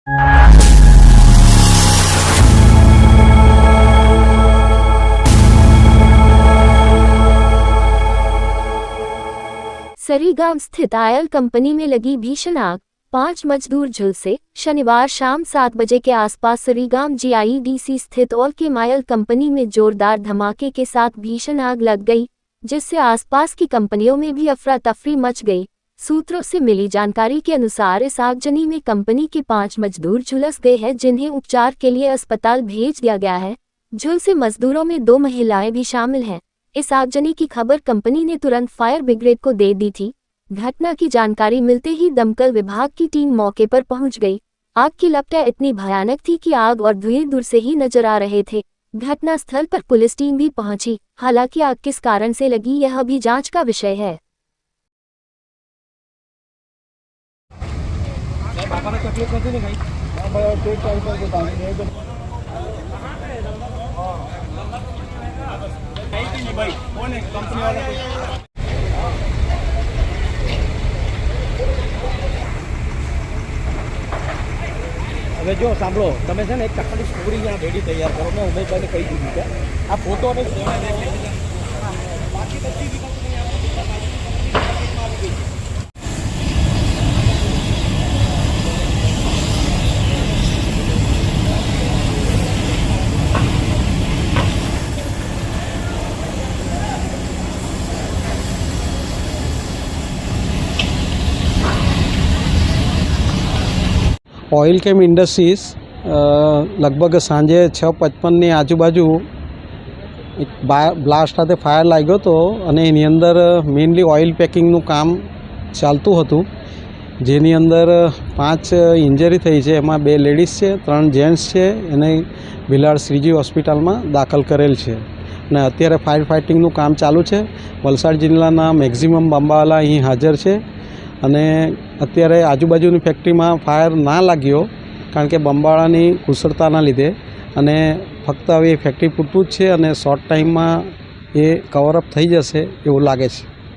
सरीगाम स्थित oil company में लगी भीषण आग, 5 मजदूर झुलसे। शनिवार शाम 7 बजे के आसपास सरीगाम GIDC स्थित ऑल के मायल कंपनी में जोरदार धमाके के साथ भीषण आग लग गई, जिससे आसपास की कंपनियों में भी अफरा तफरी मच गई। सूत्रों से मिली जानकारी के अनुसार इस आगजनी में कंपनी के 5 मजदूर झुलस गए हैं, जिन्हें उपचार के लिए अस्पताल भेज दिया गया है। झुलसे मजदूरों में 2 महिलाएं भी शामिल हैं। इस आगजनी की खबर कंपनी ने तुरंत फायर ब्रिगेड को दे दी थी। घटना की जानकारी मिलते ही दमकल विभाग की टीम मौके पर पहुंच गई। आग की लपटें इतनी भयानक थी कि आग और धुएं दूर से ही नजर आ रहे थे। घटना स्थल पर पुलिस टीम भी पहुंची। हालांकि आग किस कारण से लगी यह अभी जांच का विषय है। હવે જો સાંભળો, તમે છે ને એક ટકાની સ્ટોરી ત્યાં રેડી તૈયાર કરો. મેં ઉમેશભાઈને કહી દીધું છે આ ફોટો અને બાકી બધી વિગતો ऑयल केम इंडस्ट्रीज लगभग सांजे 6:55 आजूबाजू एक ब्लास्ट साथे फायर लाग्यो तो अने एनी अंदर मेनली ऑयल पेकिंगનું કામ ચાલતું હતું, જેની અંદર 5 ઇન્જરી થઈ છે. એમાં 2 લેડીઝ છે, 3 જેન્ટ્સ છે. એને ભીલાડ શ્રીજી હોસ્પિટલમાં દાખલ કરેલ છે અને અત્યારે ફાયર ફાઇટિંગનું કામ ચાલુ છે. વલસાડ જિલ્લાના મેક્સિમમ બંબાવાલા અહીં હાજર છે અને અત્યારે આજુબાજુની ફેક્ટરીમાં ફાયર ના લાગ્યો કારણ કે બંબાળાની કુશળતાના લીધે, અને ફક્ત હવે ફેક્ટરી પૂરતું જ છે અને શોર્ટ ટાઈમમાં એ કવરઅપ થઈ જશે એવું લાગે છે.